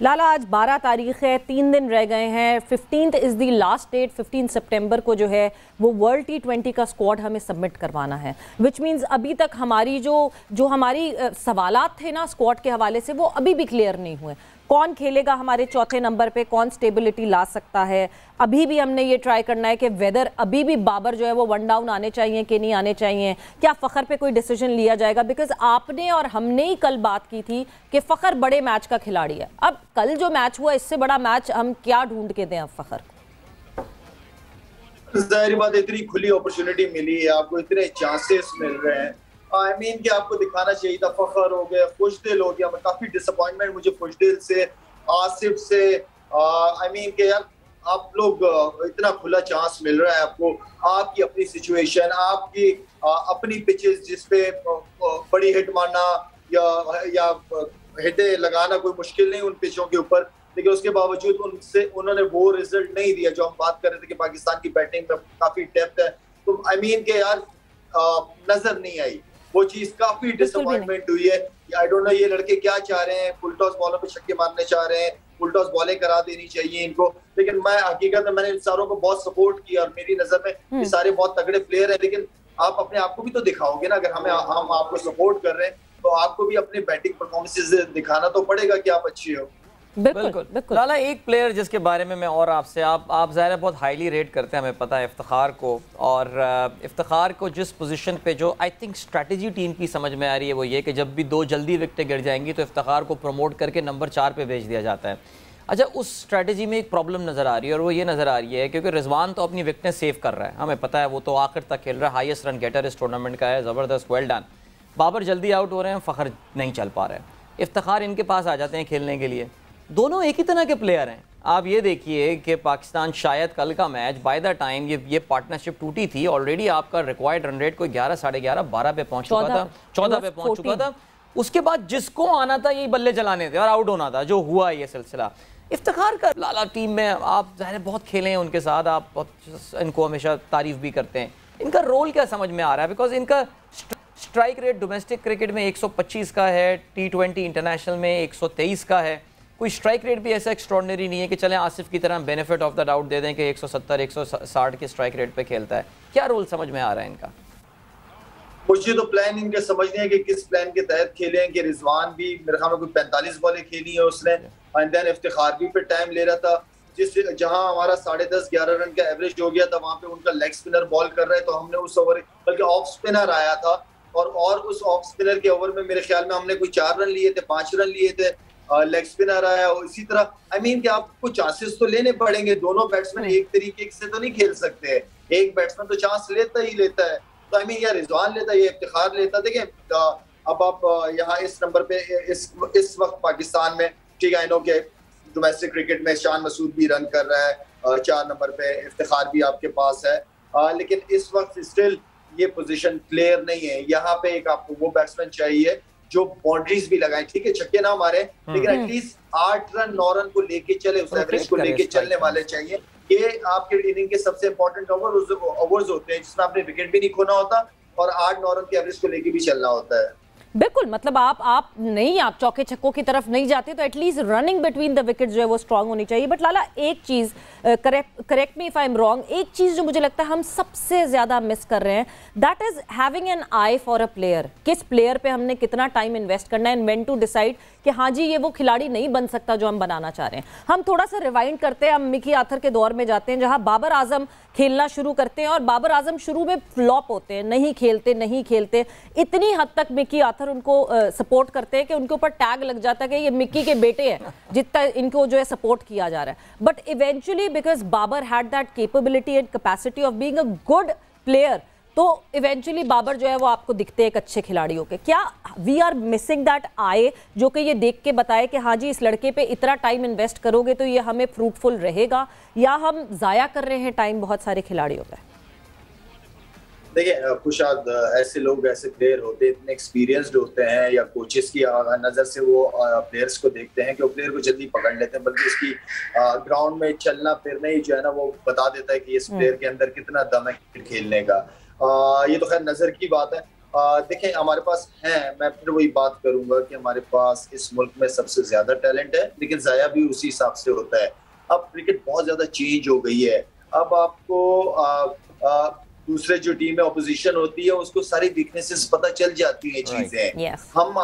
लाला आज 12 तारीख है, 3 दिन रह गए हैं। 15th is the last date. 15 सितंबर को जो है वो वर्ल्ड T20 का स्क्वाड हमें सबमिट करवाना है, विच मीन्स अभी तक हमारी जो हमारी सवालात थे ना स्क्वाड के हवाले से, वो अभी भी क्लियर नहीं हुए। कौन खेलेगा हमारे चौथे नंबर पे, कौन स्टेबिलिटी ला सकता है। अभी भी हमने ये ट्राई करना है कि वेदर अभी भी बाबर जो है वो वन डाउन आने चाहिए कि नहीं आने चाहिए, क्या फ़खर पे कोई डिसीजन लिया जाएगा। बिकॉज आपने और हमने ही कल बात की थी कि फ़खर बड़े मैच का खिलाड़ी है। अब कल जो मैच हुआ, इससे बड़ा मैच हम क्या ढूंढ के दें अब फ़खर को। जाहिर बात, इतनी खुली अपॉर्चुनिटी मिली है आपको, इतने चांसेस मिल रहे हैं। आई मीन कि आपको दिखाना चाहिए था। फखर हो गया, खुशदिल हो गया। काफी डिसअपॉइंटमेंट मुझे खुशदिल से, आसिफ से। आई मीन कि यार आप लोग इतना खुला चांस मिल रहा है आपको, आपकी अपनी सिचुएशन, आपकी अपनी पिचेस जिसपे बड़ी हिट मारना या हिटें लगाना कोई मुश्किल नहीं उन पिचों के ऊपर, लेकिन उसके बावजूद उन्होंने वो रिजल्ट नहीं दिया जो हम बात कर रहे थे कि पाकिस्तान की बैटिंग में काफी डेप्थ है। तो आई मीन के यार नजर नहीं आई वो चीज, काफी डिसअपॉइंटमेंट हुई है। आई डोंट नो ये लड़के क्या चाह रहे हैं, फुल टॉस बॉलों पे छक्के मारने चाह रहे हैं, फुल टॉस बॉलें करा देनी चाहिए इनको। लेकिन मैं हकीकत में मैंने इन सारों को बहुत सपोर्ट किया और मेरी नजर में ये सारे बहुत तगड़े प्लेयर हैं। लेकिन आप अपने आप को भी तो दिखाओगे ना, अगर हम आपको सपोर्ट कर रहे हैं तो आपको भी अपने बैटिंग परफॉर्मेंसेस दिखाना तो पड़ेगा कि आप अच्छी हो। बिल्कुल बिल्कुल। लाला, एक प्लेयर जिसके बारे में मैं और आपसे आप ज़ाहिर बहुत हाईली रेट करते हैं, हमें पता है इफ्तिखार को, और इफ्तिखार को जिस पोजीशन पे जो आई थिंक स्ट्रेटजी टीम की समझ में आ रही है वो ये कि जब भी 2 जल्दी विकेटें गिर जाएंगी तो इफ्तिखार को प्रमोट करके नंबर 4 पे भेज दिया जाता है। अच्छा, उस स्ट्रेटजी में एक प्रॉब्लम नज़र आ रही है और वो ये नज़र आ रही है क्योंकि रिजवान तो अपनी विकेटें सेव कर रहा है, हमें पता है, वो तो आखिर तक खेल रहा है, हाईएस्ट रन गेटर इस टूर्नामेंट का है, ज़बरदस्त, वेल डन। बाबर जल्दी आउट हो रहे हैं, फ़खर नहीं चल पा रहे हैं, इफ्तिखार इनके पास आ जाते हैं खेलने के लिए। दोनों एक ही तरह के प्लेयर हैं। आप ये देखिए कि पाकिस्तान शायद कल का मैच बाय द टाइम ये पार्टनरशिप टूटी थी, ऑलरेडी आपका रिक्वायर्ड रन रेट कोई 11, साढ़े 11, 12 पे पहुंच चुका था, 14 पे पहुंच चुका था। उसके बाद जिसको आना था यही बल्ले चलाने थे और आउट होना था, जो हुआ ये सिलसिला। इफ्तिखार का लाला टीम में आप ज़ाहिर बहुत खेले हैं उनके साथ, आप बहुत इनको हमेशा तारीफ भी करते हैं। इनका रोल क्या समझ में आ रहा है? बिकॉज इनका स्ट्राइक रेट डोमेस्टिक क्रिकेट में 125 का है, T20 इंटरनेशनल में 123 का है। कोई स्ट्राइक रेट भी ऐसा एक्स्ट्रॉर्डनरी नहीं है कि चलें आसिफ की तरह बेनिफिट ऑफ द डाउट दे दें कि 170 160 के स्ट्राइक रेट पे खेलता है। क्या रोल समझ में आ रहा है इनका? मुझे तो प्लान इनके समझने है कि किस प्लान के तहत खेले हैं। कि रिजवान भी मेरे ख्याल में कोई 45 बॉलें खेली है उसने, एंड देन इफ्तिखार भी पे टाइम ले रहा था, जहां हमारा 10.5-11 रन का एवरेज हो गया था वहां पे उनका लेग स्पिनर बॉल कर रहा है। तो हमने उस ओवर, बल्कि ऑफ स्पिनर आया था और उस ऑफ स्पिनर के ओवर में मेरे ख्याल में हमने कोई 4 रन लिए थे, 5 रन लिए थे, लेग स्पिनर आया। और इसी तरह आई मीन कि आपको चांसेस तो लेने पड़ेंगे। दोनों बैट्समैन एक तरीके से तो नहीं खेल सकते हैं, एक बैट्समैन तो चांस लेता ही लेता है। तो आई मीन या रिजवान लेता है या इफ्तिखार लेता। देखिए अब आप यहाँ इस नंबर पे इस वक्त पाकिस्तान में, ठीक है, आई नो कि डोमेस्टिक क्रिकेट में शान मसूद भी रन कर रहा है, 4 नंबर पे इफ्तिखार भी आपके पास है, लेकिन इस वक्त स्टिल ये पोजीशन क्लियर नहीं है। यहाँ पे एक आपको वो बैट्समैन चाहिए जो बाउंड्रीज भी लगाए, ठीक है, छक्के ना मारे लेकिन एटलीस्ट 8 रन 9 रन को लेके चले, उस एवरेज को लेके चलने वाले चाहिए। ये आपके इनिंग के सबसे इंपॉर्टेंट ओवर्स होते हैं जिसमें आपने विकेट भी नहीं खोना होता और 8-9 रन के एवरेज को लेके भी चलना होता है। बिल्कुल, मतलब आप चौके छक्कों की तरफ नहीं जाते तो at least running between the wicket जो है वो स्ट्रांग होनी चाहिए। बट लाला, एक चीज, correct me if I am wrong, एक चीज जो मुझे लगता है हम सबसे ज्यादा मिस कर रहे हैं, that is having an I for a player. किस प्लेयर पे हमने कितना टाइम इन्वेस्ट करना है एंड व्हेन टू डिसाइड कि हाँ जी ये वो खिलाड़ी नहीं बन सकता जो हम बनाना चाह रहे हैं। हम थोड़ा सा रिवाइंड करते हैं, हम मिकी आथर के दौर में जाते हैं जहां बाबर आजम खेलना शुरू करते हैं और बाबर आजम शुरू में फ्लॉप होते हैं, नहीं खेलते। इतनी हद तक मिकी आथर उनको सपोर्ट करते हैं कि उनके ऊपर टैग लग जाता है कि ये मिक्की के बेटे हैं, जितना इनको जो है सपोर्ट किया जा रहा है। But eventually because Babar had that capability and capacity of being a good player, तो इवेंचुअली बाबर जो है वो आपको दिखते हैं एक अच्छे खिलाड़ियों के। क्या we are missing that eye जो कि ये देख के बताए कि हाँ जी इस लड़के पे इतना टाइम इन्वेस्ट करोगे तो ये हमें फ्रूटफुल रहेगा, या हम जाया कर रहे हैं टाइम बहुत सारे खिलाड़ियों पे? देखिए खुशाद, ऐसे लोग, ऐसे प्लेयर होते हैं, इतने एक्सपीरियंस्ड होते हैं, या कोचेस की नज़र से वो प्लेयर्स को देखते हैं कि वो प्लेयर को जल्दी पकड़ लेते हैं, बल्कि उसकी ग्राउंड में चलना फिरना ही जो है ना वो बता देता है कि इस प्लेयर के अंदर कितना दम है क्रिकेट खेलने का। ये तो खैर नज़र की बात है। देखें हमारे पास है, मैं फिर वही बात करूंगा कि हमारे पास इस मुल्क में सबसे ज्यादा टैलेंट है, लेकिन जाया भी उसी हिसाब से होता है। अब क्रिकेट बहुत ज्यादा चेंज हो गई है। अब आपको दूसरे जो टीम में ऑपोजिशन होती है उसको सारी वीकनेसेस पता चल जाती हैं चीजें। हम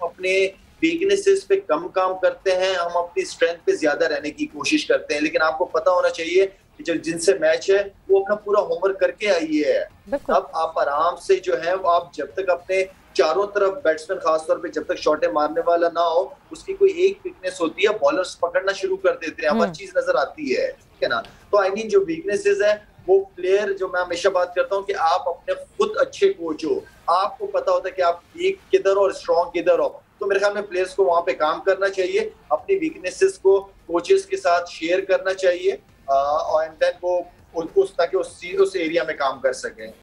अपने वीकनेसेस पे कम काम करते हैं, हम अपनी स्ट्रेंथ पे ज्यादा रहने की कोशिश करते हैं। लेकिन आपको पता होना चाहिए कि जो जिनसे मैच है वो अपना पूरा होमवर्क करके आई है। अब आप आराम से जो है आप जब तक अपने चारों तरफ बैट्समैन खासतौर पे जब तक शॉटें मारने वाला ना हो, उसकी कोई एक वीकनेस होती है, बॉलर्स पकड़ना शुरू कर देते हैं, हर चीज नजर आती है, ठीक है ना। तो आई मीन जो वीकनेसेस है वो प्लेयर, जो मैं हमेशा बात करता हूँ कि आप अपने खुद अच्छे कोच हो, आपको पता होता है कि आप वीक किधर हो और स्ट्रॉन्ग किधर हो। तो मेरे ख्याल में प्लेयर्स को वहां पे काम करना चाहिए, अपनी वीकनेसेस को कोचेस के साथ शेयर करना चाहिए, और देन वो ताकि उस एरिया में काम कर सकें।